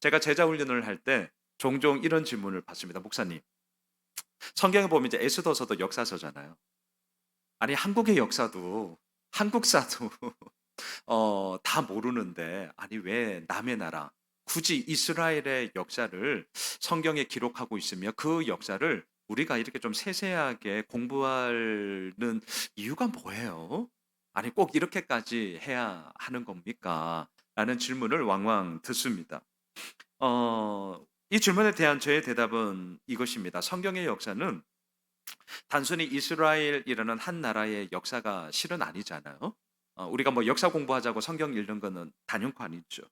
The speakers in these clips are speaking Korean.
제가 제자 훈련을 할 때 종종 이런 질문을 받습니다. 목사님, 성경에 보면 이제 에스더서도 역사서잖아요. 아니 한국의 역사도 한국사도 다 모르는데 아니 왜 남의 나라 굳이 이스라엘의 역사를 성경에 기록하고 있으며 그 역사를 우리가 이렇게 좀 세세하게 공부하는 이유가 뭐예요? 아니 꼭 이렇게까지 해야 하는 겁니까? 라는 질문을 왕왕 듣습니다. 이 질문에 대한 저의 대답은 이것입니다. 성경의 역사는 단순히 이스라엘이라는 한 나라의 역사가 실은 아니잖아요. 우리가 뭐 역사 공부하자고 성경 읽는 거는 단연코 아니죠.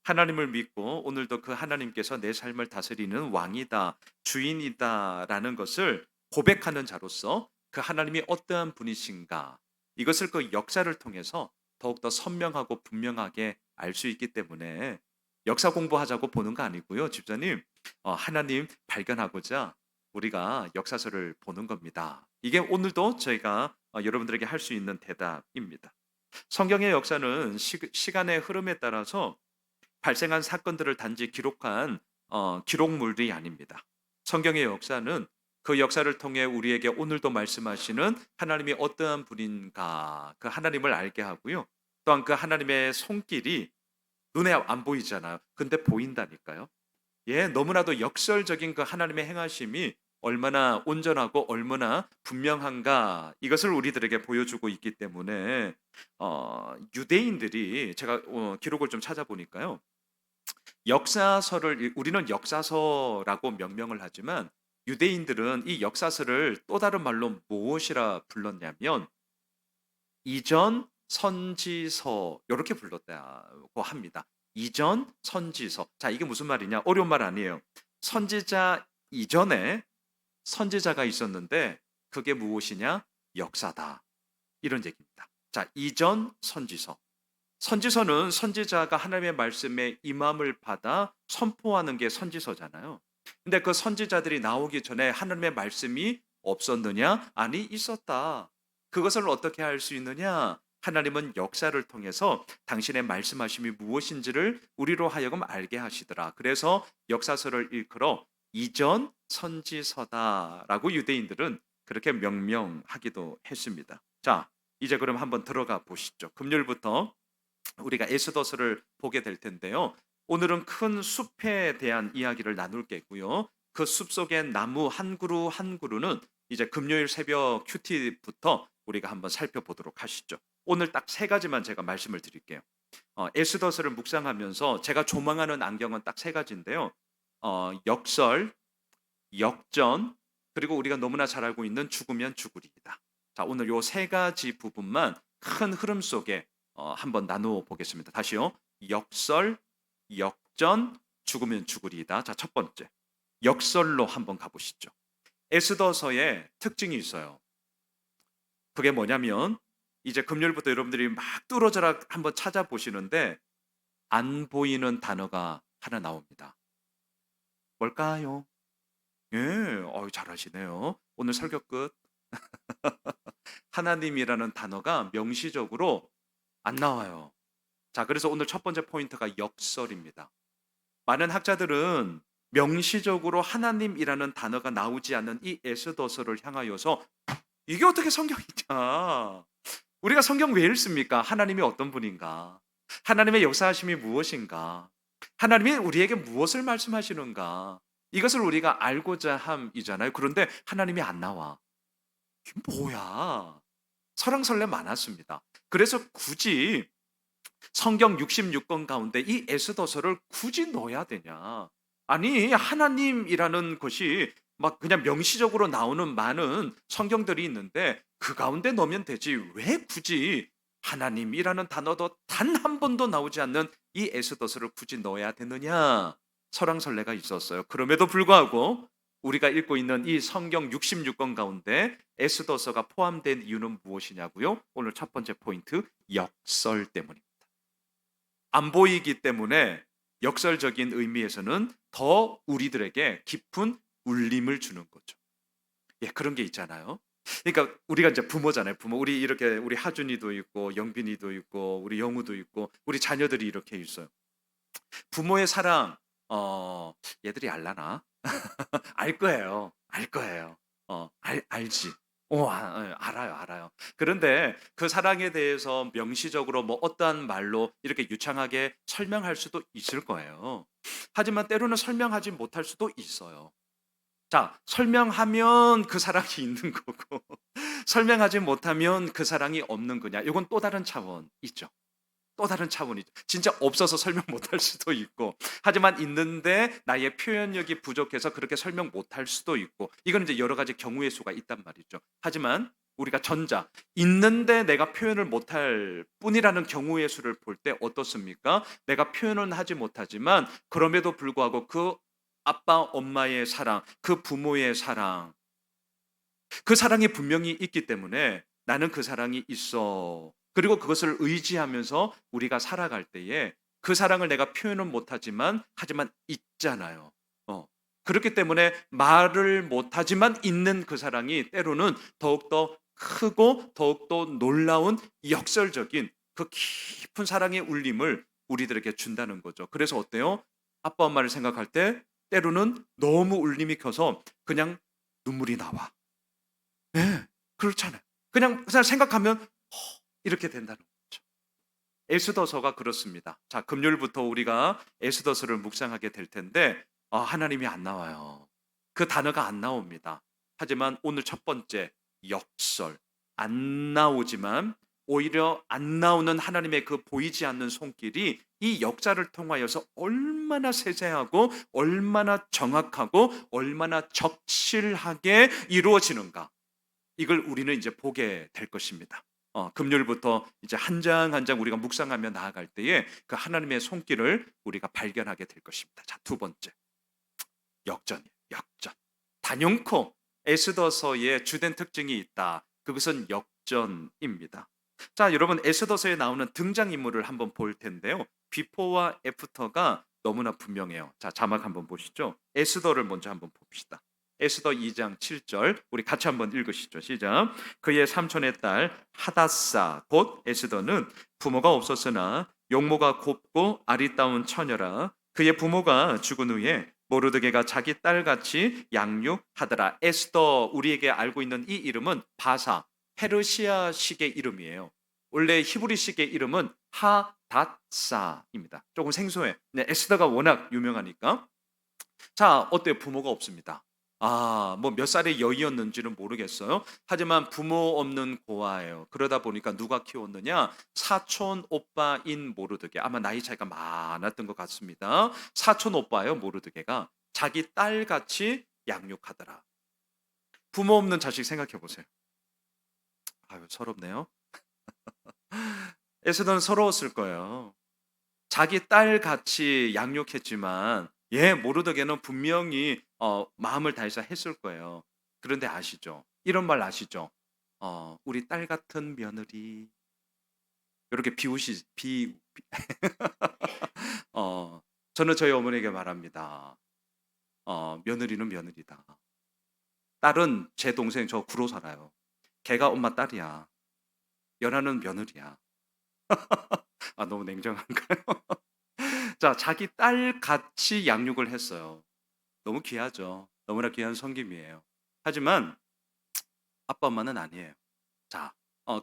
하나님을 믿고 오늘도 그 하나님께서 내 삶을 다스리는 왕이다, 주인이다라는 것을 고백하는 자로서 그 하나님이 어떠한 분이신가 이것을 그 역사를 통해서 더욱더 선명하고 분명하게 알 수 있기 때문에 역사 공부하자고 보는 거 아니고요, 집사님. 하나님 발견하고자 우리가 역사서를 보는 겁니다. 이게 오늘도 저희가 여러분들에게 할 수 있는 대답입니다. 성경의 역사는 시간의 흐름에 따라서 발생한 사건들을 단지 기록한 기록물이 아닙니다. 성경의 역사는 그 역사를 통해 우리에게 오늘도 말씀하시는 하나님이 어떠한 분인가 그 하나님을 알게 하고요. 또한 그 하나님의 손길이 눈에 안 보이잖아요. 근데 보인다니까요. 예, 너무나도 역설적인 그 하나님의 행하심이 얼마나 온전하고 얼마나 분명한가 이것을 우리들에게 보여주고 있기 때문에 유대인들이 제가 기록을 좀 찾아보니까요. 역사서를 우리는 역사서라고 명명을 하지만 유대인들은 이 역사서를 또 다른 말로 무엇이라 불렀냐면 이전 선지서 이렇게 불렀다고 합니다. 이전 선지서. 자, 이게 무슨 말이냐? 어려운 말 아니에요. 선지자 이전에 선지자가 있었는데 그게 무엇이냐? 역사다. 이런 얘기입니다. 자, 이전 선지서. 선지서는 선지자가 하나님의 말씀에 임함을 받아 선포하는 게 선지서잖아요. 근데 그 선지자들이 나오기 전에 하나님의 말씀이 없었느냐? 아니, 있었다. 그것을 어떻게 알 수 있느냐? 하나님은 역사를 통해서 당신의 말씀하심이 무엇인지를 우리로 하여금 알게 하시더라. 그래서 역사서를 일컬어 이전 선지서다라고 유대인들은 그렇게 명명하기도 했습니다. 자, 이제 그럼 한번 들어가 보시죠. 금요일부터 우리가 에스더서를 보게 될 텐데요. 오늘은 큰 숲에 대한 이야기를 나눌 게고요. 그 숲 속의 나무 한 그루 한 그루는 이제 금요일 새벽 큐티부터 우리가 한번 살펴보도록 하시죠. 오늘 딱 세 가지만 제가 말씀을 드릴게요. 에스더서를 묵상하면서 제가 조망하는 안경은 딱 세 가지인데요. 역설, 역전, 그리고 우리가 너무나 잘 알고 있는 죽으면 죽으리이다. 자, 오늘 요 세 가지 부분만 큰 흐름 속에 한번 나누어 보겠습니다. 다시요. 역설, 역전, 죽으면 죽으리이다. 자, 첫 번째. 역설로 한번 가보시죠. 에스더서의 특징이 있어요. 그게 뭐냐면 이제 금요일부터 여러분들이 막 뚫어져라 한번 찾아보시는데 안 보이는 단어가 하나 나옵니다. 뭘까요? 예, 잘하시네요. 오늘 설교 끝. 하나님이라는 단어가 명시적으로 안 나와요. 자, 그래서 오늘 첫 번째 포인트가 역설입니다. 많은 학자들은 명시적으로 하나님이라는 단어가 나오지 않는 이 에스더서를 향하여서 이게 어떻게 성경이냐? 우리가 성경 왜 읽습니까? 하나님이 어떤 분인가? 하나님의 역사하심이 무엇인가? 하나님이 우리에게 무엇을 말씀하시는가? 이것을 우리가 알고자 함이잖아요. 그런데 하나님이 안 나와. 이게 뭐야? 설왕설래 많았습니다. 그래서 굳이 성경 66권 가운데 이 에스더서를 굳이 넣어야 되냐? 아니, 하나님이라는 것이 막 그냥 명시적으로 나오는 많은 성경들이 있는데 그 가운데 넣으면 되지. 왜 굳이 하나님이라는 단어도 단 한 번도 나오지 않는 이 에스더서를 굳이 넣어야 되느냐? 설왕설래가 있었어요. 그럼에도 불구하고 우리가 읽고 있는 이 성경 66권 가운데 에스더서가 포함된 이유는 무엇이냐고요? 오늘 첫 번째 포인트, 역설 때문입니다. 안 보이기 때문에 역설적인 의미에서는 더 우리들에게 깊은 울림을 주는 거죠. 예, 그런 게 있잖아요. 그러니까 우리가 이제 부모잖아요. 부모. 우리 이렇게 우리 하준이도 있고 영빈이도 있고 우리 영우도 있고 우리 자녀들이 이렇게 있어요. 부모의 사랑 어 얘들이 알라나? 알 거예요. 알 거예요. 알지. 알아요, 알아요. 그런데 그 사랑에 대해서 명시적으로 뭐 어떠한 말로 이렇게 유창하게 설명할 수도 있을 거예요. 하지만 때로는 설명하지 못할 수도 있어요. 자, 설명하면 그 사랑이 있는 거고 설명하지 못하면 그 사랑이 없는 거냐. 이건 또 다른 차원이죠. 또 다른 차원이죠. 진짜 없어서 설명 못할 수도 있고 하지만 있는데 나의 표현력이 부족해서 그렇게 설명 못할 수도 있고 이건 이제 여러 가지 경우의 수가 있단 말이죠. 하지만 우리가 전자 있는데 내가 표현을 못할 뿐이라는 경우의 수를 볼 때 어떻습니까? 내가 표현은 하지 못하지만 그럼에도 불구하고 그 아빠 엄마의 사랑, 그 부모의 사랑, 그 사랑이 분명히 있기 때문에 나는 그 사랑이 있어. 그리고 그것을 의지하면서 우리가 살아갈 때에 그 사랑을 내가 표현은 못하지만 하지만 있잖아요. 어. 그렇기 때문에 말을 못하지만 있는 그 사랑이 때로는 더욱더 크고 더욱더 놀라운 역설적인 그 깊은 사랑의 울림을 우리들에게 준다는 거죠. 그래서 어때요? 아빠 엄마를 생각할 때 때로는 너무 울림이 커서 그냥 눈물이 나와. 예. 그렇잖아요. 그냥 생각하면 이렇게 된다는 거죠. 에스더서가 그렇습니다. 자, 금요일부터 우리가 에스더서를 묵상하게 될 텐데 하나님이 안 나와요. 그 단어가 안 나옵니다. 하지만 오늘 첫 번째 역설 안 나오지만 오히려 안 나오는 하나님의 그 보이지 않는 손길이 이 역사를 통하여서 얼마나 세세하고 얼마나 정확하고 얼마나 적실하게 이루어지는가. 이걸 우리는 이제 보게 될 것입니다. 금요일부터 이제 한 장 한 장 우리가 묵상하며 나아갈 때에 그 하나님의 손길을 우리가 발견하게 될 것입니다. 자, 두 번째. 역전이에요. 역전. 단연코 에스더서의 주된 특징이 있다. 그것은 역전입니다. 자, 여러분 에스더서에 나오는 등장인물을 한번 볼 텐데요. 비포와 애프터가 너무나 분명해요. 자, 자막 한번 보시죠. 에스더를 먼저 한번 봅시다. 에스더 2장 7절 우리 같이 한번 읽으시죠. 시작. 그의 삼촌의 딸 하다사 곧 에스더는 부모가 없었으나 용모가 곱고 아리따운 처녀라. 그의 부모가 죽은 후에 모르드게가 자기 딸같이 양육하더라. 에스더 우리에게 알고 있는 이 이름은 바사 페르시아식의 이름이에요. 원래 히브리식의 이름은 하닷사입니다. 조금 생소해. 네, 에스더가 워낙 유명하니까. 자, 어때요? 부모가 없습니다. 뭐 몇 살의 여이였는지는 모르겠어요. 하지만 부모 없는 고아예요. 그러다 보니까 누가 키웠느냐? 사촌 오빠인 모르드게. 아마 나이 차이가 많았던 것 같습니다. 사촌 오빠예요, 모르드게가. 자기 딸같이 양육하더라. 부모 없는 자식 생각해 보세요. 아유, 서럽네요. 에스더는 서러웠을 거예요. 자기 딸같이 양육했지만 모르드게는 분명히 마음을 다해서 했을 거예요. 그런데 아시죠? 이런 말 아시죠? 우리 딸 같은 며느리 이렇게 비우시 비 저는 저희 어머니에게 말합니다. 며느리는 며느리다. 딸은 제 동생 저 구로 살아요. 걔가 엄마 딸이야. 연하는 며느리야. 너무 냉정한가요? 자, 자기 딸 같이 양육을 했어요. 너무 귀하죠. 너무나 귀한 섬김이에요. 하지만 아빠 엄마는 아니에요. 자,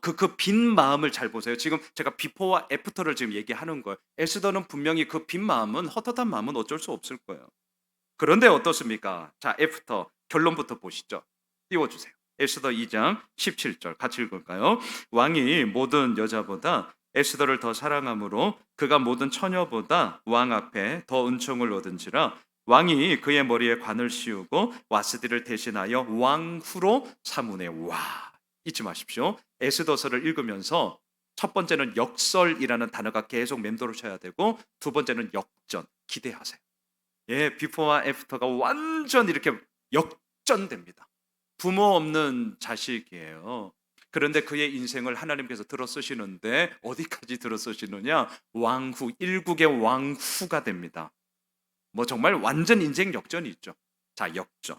그 빈 마음을 잘 보세요. 지금 제가 비포와 애프터를 지금 얘기하는 거예요. 에스더는 분명히 그 빈 마음은 헛헛한 마음은 어쩔 수 없을 거예요. 그런데 어떻습니까? 자, 애프터 결론부터 보시죠. 띄워주세요. 에스더 2장 17절 같이 읽을까요? 왕이 모든 여자보다 에스더를 더 사랑하므로 그가 모든 처녀보다 왕 앞에 더 은총을 얻은지라 왕이 그의 머리에 관을 씌우고 와스디를 대신하여 왕후로 사문해. 와, 잊지 마십시오. 에스더서를 읽으면서 첫 번째는 역설이라는 단어가 계속 맴돌으셔야 되고 두 번째는 역전 기대하세요. 비포와 애프터가 완전 이렇게 역전됩니다. 부모 없는 자식이에요. 그런데 그의 인생을 하나님께서 들어 쓰시는데 어디까지 들어 쓰시느냐? 왕후, 일국의 왕후가 됩니다. 뭐 정말 완전 인생 역전이 있죠. 자, 역전.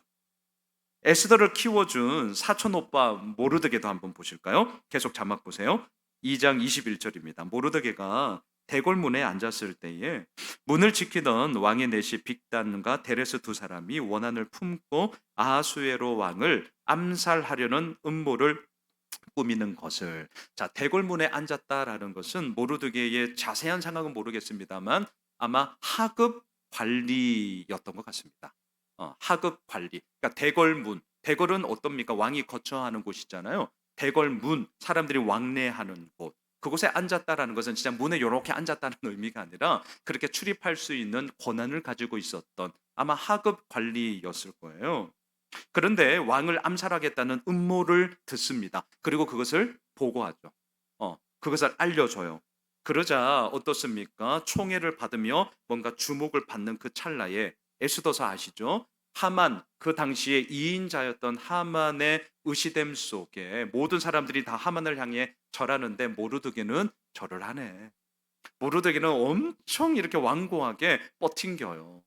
에스더를 키워준 사촌 오빠 모르드게도 한번 보실까요? 계속 자막 보세요. 2장 21절입니다. 모르드게가 대궐문에 앉았을 때에 문을 지키던 왕의 내시 빅단과 데레스 두 사람이 원한을 품고 아하수에로 왕을 암살하려는 음모를 꾸미는 것을, 자, 대궐문에 앉았다라는 것은 모르드게의 자세한 상황은 모르겠습니다만 아마 하급 관리였던 것 같습니다. 하급 관리. 그러니까 대궐문. 대궐은 어떻습니까? 왕이 거처하는 곳이잖아요. 대궐문, 사람들이 왕래하는 곳. 그곳에 앉았다라는 것은 진짜 문에 이렇게 앉았다는 의미가 아니라 그렇게 출입할 수 있는 권한을 가지고 있었던 아마 하급 관리였을 거예요. 그런데 왕을 암살하겠다는 음모를 듣습니다. 그리고 그것을 보고하죠. 그것을 알려줘요. 그러자 어떻습니까? 총애를 받으며 뭔가 주목을 받는 그 찰나에, 에스더서 아시죠? 하만, 그 당시에 이인자였던 하만의 의시됨 속에 모든 사람들이 다 하만을 향해 절하는데 모르드게는 절을 하네. 모르드게는 엄청 이렇게 완고하게 뻗팅겨요.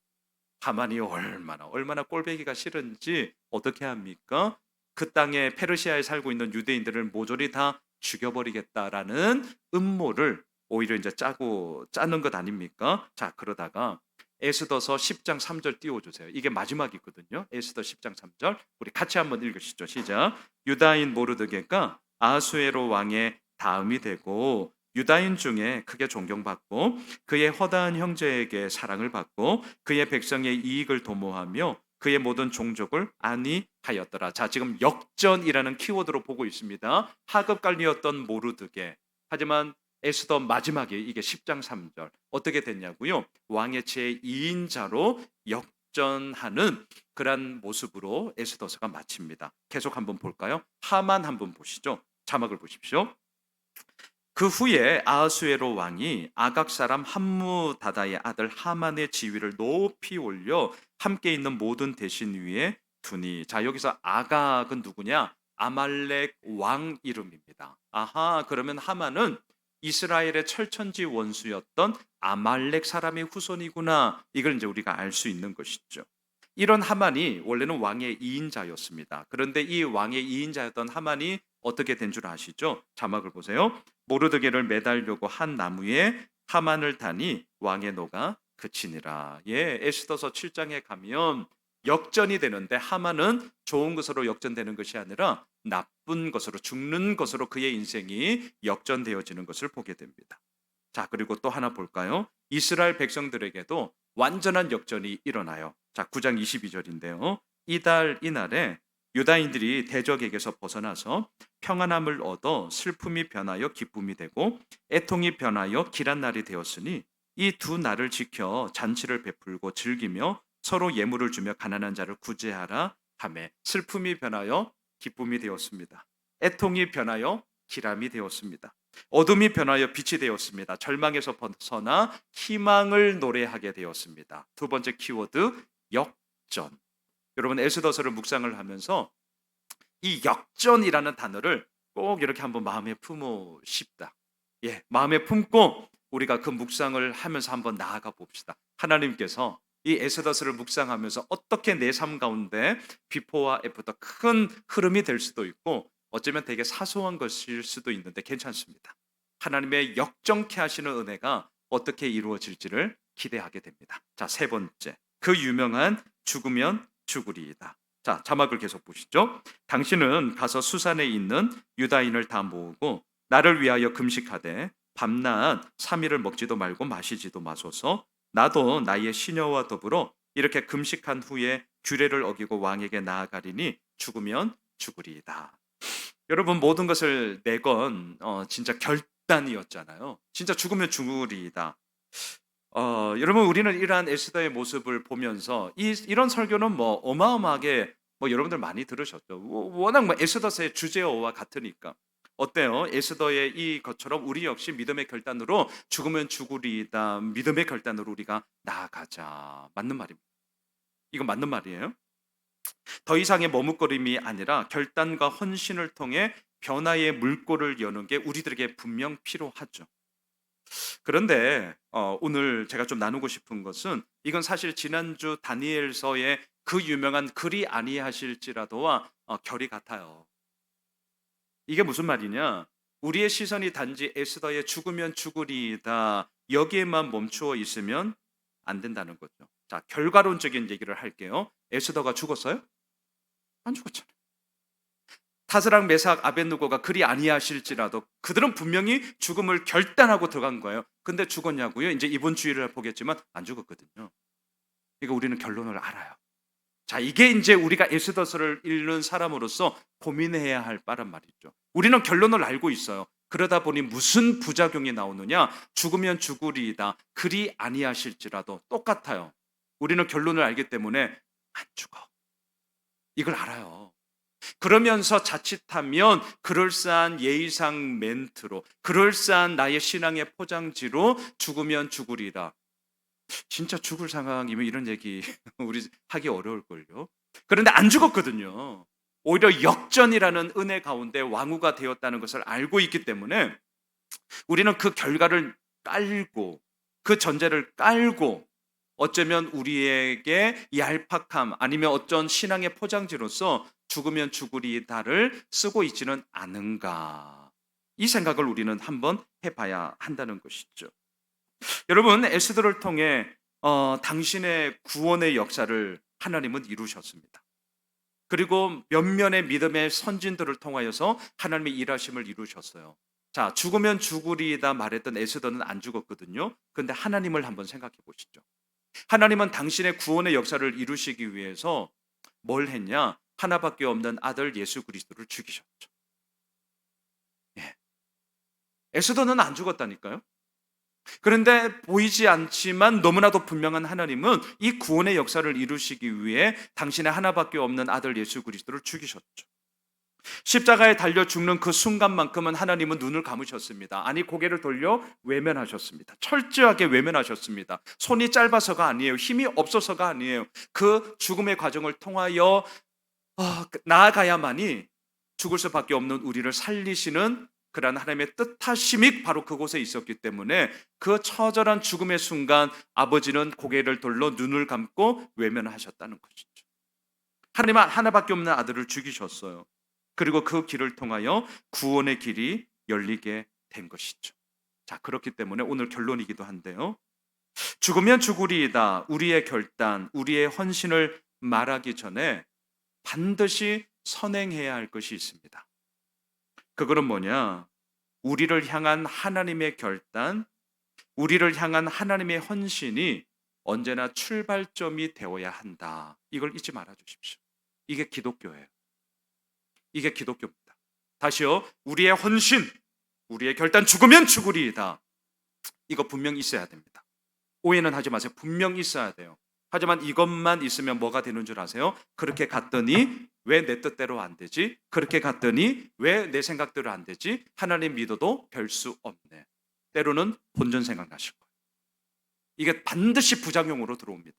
하만이 얼마나 꼴배기가 싫은지 어떻게 합니까? 그 땅에 페르시아에 살고 있는 유대인들을 모조리 다 죽여버리겠다라는 음모를 오히려 이제 짜는 것 아닙니까? 자, 그러다가 에스더서 10장 3절 띄워주세요. 이게 마지막이거든요. 에스더 10장 3절. 우리 같이 한번 읽으시죠. 시작. 유다인 모르드게가 아하수에로 왕의 다음이 되고 유다인 중에 크게 존경받고 그의 허다한 형제에게 사랑을 받고 그의 백성의 이익을 도모하며 그의 모든 종족을 안위하였더라. 자, 지금 역전이라는 키워드로 보고 있습니다. 하급 관리였던 모르드게. 하지만 에스더 마지막에 이게 10장 3절 어떻게 됐냐고요? 왕의 제2인자로 역전하는 그런 모습으로 에스더서가 마칩니다. 계속 한번 볼까요? 하만 한번 보시죠. 자막을 보십시오. 그 후에 아하수에로 왕이 아각 사람 함무다다의 아들 하만의 지위를 높이 올려 함께 있는 모든 대신 위에 두니. 자, 여기서 아각은 누구냐? 아말렉 왕 이름입니다. 아하, 그러면 하만은 이스라엘의 철천지 원수였던 아말렉 사람의 후손이구나. 이걸 이제 우리가 알 수 있는 것이죠. 이런 하만이 원래는 왕의 2인자였습니다. 그런데 이 왕의 2인자였던 하만이 어떻게 된 줄 아시죠? 자막을 보세요. 모르드게를 매달려고 한 나무에 하만을 다니 왕의 노가 그치니라. 예, 에스더서 7장에 가면 역전이 되는데 하만은 좋은 것으로 역전되는 것이 아니라 나쁜 것으로, 죽는 것으로 그의 인생이 역전되어지는 것을 보게 됩니다. 자, 그리고 또 하나 볼까요? 이스라엘 백성들에게도 완전한 역전이 일어나요. 자, 9장 22절인데요. 이날에 유다인들이 대적에게서 벗어나서 평안함을 얻어 슬픔이 변하여 기쁨이 되고 애통이 변하여 길한 날이 되었으니 이 두 날을 지켜 잔치를 베풀고 즐기며 서로 예물을 주며 가난한 자를 구제하라 하매 슬픔이 변하여 기쁨이 되었습니다. 애통이 변하여 기람이 되었습니다. 어둠이 변하여 빛이 되었습니다. 절망에서 벗어나 희망을 노래하게 되었습니다. 두 번째 키워드, 역전. 여러분, 에스더서를 묵상을 하면서 이 역전이라는 단어를 꼭 이렇게 한번 마음에 품으십다. 예, 마음에 품고 우리가 그 묵상을 하면서 한번 나아가 봅시다. 하나님께서 이 에스더서를 묵상하면서 어떻게 내 삶 가운데 비포와 애프터 큰 흐름이 될 수도 있고 어쩌면 되게 사소한 것일 수도 있는데 괜찮습니다. 하나님의 역정케 하시는 은혜가 어떻게 이루어질지를 기대하게 됩니다. 자, 세 번째. 그 유명한 죽으면 죽으리이다. 자, 자막을 계속 보시죠. 당신은 가서 수산에 있는 유다인을 다 모으고 나를 위하여 금식하되 밤낮 3일을 먹지도 말고 마시지도 마소서. 나도 나의 시녀와 더불어 이렇게 금식한 후에 규례를 어기고 왕에게 나아가리니 죽으면 죽으리이다. 여러분, 모든 것을 내건 진짜 결단이었잖아요. 진짜 죽으면 죽으리이다. 여러분, 우리는 이러한 에스더의 모습을 보면서 이런 설교는 뭐 어마어마하게 뭐 여러분들 많이 들으셨죠. 워낙 뭐 에스더서의 주제어와 같으니까. 어때요? 에스더의 이것처럼 우리 역시 믿음의 결단으로 죽으면 죽으리이다. 믿음의 결단으로 우리가 나아가자. 맞는 말입니다. 이거 맞는 말이에요. 더 이상의 머뭇거림이 아니라 결단과 헌신을 통해 변화의 물꼬를 여는 게 우리들에게 분명 필요하죠. 그런데 오늘 제가 좀 나누고 싶은 것은 이건 사실 지난주 다니엘서의 그 유명한 그리 아니하실지라도와 결이 같아요. 이게 무슨 말이냐? 우리의 시선이 단지 에스더의 죽으면 죽으리이다 여기에만 멈추어 있으면 안 된다는 거죠. 자, 결과론적인 얘기를 할게요. 에스더가 죽었어요? 안 죽었잖아요. 타스랑 메삭 아벳느고가 그리 아니하실지라도 그들은 분명히 죽음을 결단하고 들어간 거예요. 근데 죽었냐고요? 이제 이번 주일을 보겠지만 안 죽었거든요. 그러니까 우리는 결론을 알아요. 자, 이게 이제 우리가 에스더서를 읽는 사람으로서 고민해야 할 바란 말이죠. 우리는 결론을 알고 있어요. 그러다 보니 무슨 부작용이 나오느냐? 죽으면 죽으리이다. 그리 아니하실지라도 똑같아요. 우리는 결론을 알기 때문에 안 죽어. 이걸 알아요. 그러면서 자칫하면 그럴싸한 예의상 멘트로, 그럴싸한 나의 신앙의 포장지로 죽으면 죽으리라. 진짜 죽을 상황이면 이런 얘기 우리 하기 어려울걸요. 그런데 안 죽었거든요. 오히려 역전이라는 은혜 가운데 왕후가 되었다는 것을 알고 있기 때문에 우리는 그 결과를 깔고, 그 전제를 깔고, 어쩌면 우리에게 얄팍함 아니면 어떤 신앙의 포장지로서 죽으면 죽으리다를 쓰고 있지는 않은가, 이 생각을 우리는 한번 해봐야 한다는 것이죠. 여러분, 에스더를 통해 당신의 구원의 역사를 하나님은 이루셨습니다. 그리고 몇몇의 믿음의 선진들을 통하여서 하나님의 일하심을 이루셨어요. 자, 죽으면 죽으리다 말했던 에스더는 안 죽었거든요. 그런데 하나님을 한번 생각해 보시죠. 하나님은 당신의 구원의 역사를 이루시기 위해서 뭘 했냐? 하나밖에 없는 아들 예수 그리스도를 죽이셨죠. 예. 에스더는 안 죽었다니까요. 그런데 보이지 않지만 너무나도 분명한 하나님은 이 구원의 역사를 이루시기 위해 당신의 하나밖에 없는 아들 예수 그리스도를 죽이셨죠. 십자가에 달려 죽는 그 순간만큼은 하나님은 눈을 감으셨습니다. 아니, 고개를 돌려 외면하셨습니다. 철저하게 외면하셨습니다. 손이 짧아서가 아니에요. 힘이 없어서가 아니에요. 그 죽음의 과정을 통하여 나아가야만이 죽을 수밖에 없는 우리를 살리시는 그러한 하나님의 뜻하심이 바로 그곳에 있었기 때문에 그 처절한 죽음의 순간 아버지는 고개를 돌려 눈을 감고 외면하셨다는 것이죠. 하나님은 하나밖에 없는 아들을 죽이셨어요. 그리고 그 길을 통하여 구원의 길이 열리게 된 것이죠. 자, 그렇기 때문에 오늘 결론이기도 한데요. 죽으면 죽으리이다. 우리의 결단, 우리의 헌신을 말하기 전에 반드시 선행해야 할 것이 있습니다. 그거는 뭐냐? 우리를 향한 하나님의 결단, 우리를 향한 하나님의 헌신이 언제나 출발점이 되어야 한다. 이걸 잊지 말아 주십시오. 이게 기독교예요. 이게 기독교입니다. 다시요. 우리의 헌신, 우리의 결단, 죽으면 죽으리이다. 이거 분명히 있어야 됩니다. 오해는 하지 마세요. 분명히 있어야 돼요. 하지만 이것만 있으면 뭐가 되는 줄 아세요? 그렇게 갔더니 왜 내 뜻대로 안 되지? 그렇게 갔더니 왜 내 생각대로 안 되지? 하나님 믿어도 별 수 없네. 때로는 본전 생각나실 거예요. 이게 반드시 부작용으로 들어옵니다.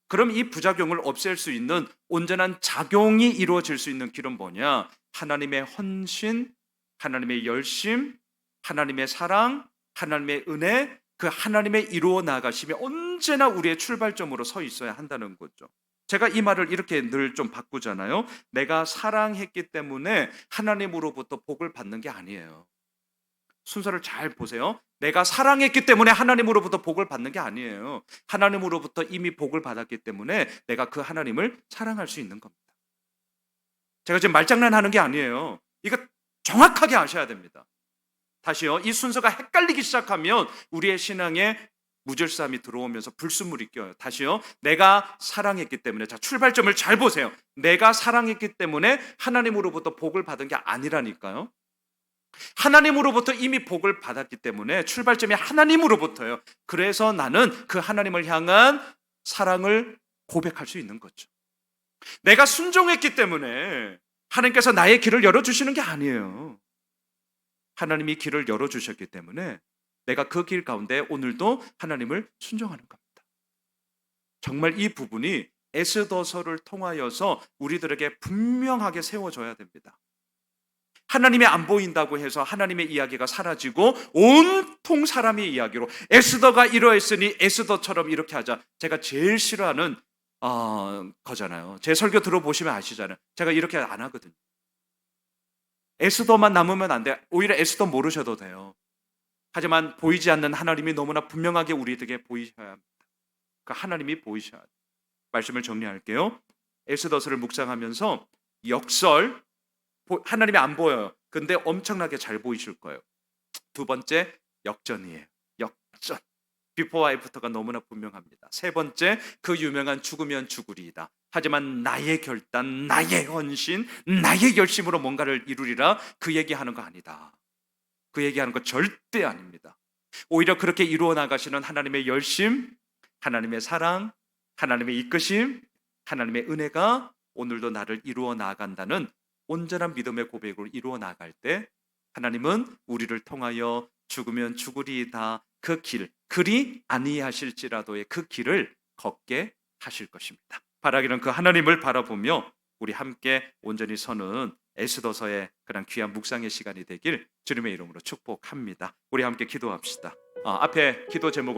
그럼 이 부작용을 없앨 수 있는 온전한 작용이 이루어질 수 있는 길은 뭐냐? 하나님의 헌신, 하나님의 열심, 하나님의 사랑, 하나님의 은혜, 그 하나님의 이루어 나가심이 언제나 우리의 출발점으로 서 있어야 한다는 거죠. 제가 이 말을 이렇게 늘 좀 바꾸잖아요. 내가 사랑했기 때문에 하나님으로부터 복을 받는 게 아니에요. 순서를 잘 보세요. 내가 사랑했기 때문에 하나님으로부터 복을 받는 게 아니에요. 하나님으로부터 이미 복을 받았기 때문에 내가 그 하나님을 사랑할 수 있는 겁니다. 제가 지금 말장난하는 게 아니에요. 이거 정확하게 아셔야 됩니다. 다시요. 이 순서가 헷갈리기 시작하면 우리의 신앙에 무질서함이 들어오면서 불순물이 껴요. 다시요. 내가 사랑했기 때문에, 자, 출발점을 잘 보세요. 내가 사랑했기 때문에 하나님으로부터 복을 받은 게 아니라니까요. 하나님으로부터 이미 복을 받았기 때문에 출발점이 하나님으로부터예요. 그래서 나는 그 하나님을 향한 사랑을 고백할 수 있는 거죠. 내가 순종했기 때문에 하나님께서 나의 길을 열어주시는 게 아니에요. 하나님이 길을 열어주셨기 때문에 내가 그 길 가운데 오늘도 하나님을 순종하는 겁니다. 정말 이 부분이 에스더서를 통하여서 우리들에게 분명하게 세워져야 됩니다. 하나님이 안 보인다고 해서 하나님의 이야기가 사라지고 온통 사람의 이야기로 에스더가 이러했으니 에스더처럼 이렇게 하자. 제가 제일 싫어하는 거잖아요. 제 설교 들어보시면 아시잖아요. 제가 이렇게 안 하거든요. 에스더만 남으면 안 돼. 오히려 에스더 모르셔도 돼요. 하지만 보이지 않는 하나님이 너무나 분명하게 우리에게 보이셔야 합니다. 그 하나님이 보이셔야 합니다. 말씀을 정리할게요. 에스더서를 묵상하면서 역설, 하나님이 안 보여요. 근데 엄청나게 잘 보이실 거예요. 두 번째, 역전이에요. 역전. 비포와 애프터가 너무나 분명합니다. 세 번째, 그 유명한 죽으면 죽으리이다. 하지만 나의 결단, 나의 헌신, 나의 결심으로 뭔가를 이루리라, 그 얘기하는 거 아니다. 그 얘기하는 거 절대 아닙니다. 오히려 그렇게 이루어 나가시는 하나님의 열심, 하나님의 사랑, 하나님의 이끄심, 하나님의 은혜가 오늘도 나를 이루어 나간다는 온전한 믿음의 고백으로 이루어 나갈 때 하나님은 우리를 통하여 죽으면 죽으리이다, 그 길, 그리 아니하실지라도의 그 길을 걷게 하실 것입니다. 바라기는 그 하나님을 바라보며 우리 함께 온전히 서는 에스더서의 그런 귀한 묵상의 시간이 되길 주님의 이름으로 축복합니다. 우리 함께 기도합시다. 앞에 기도 제목을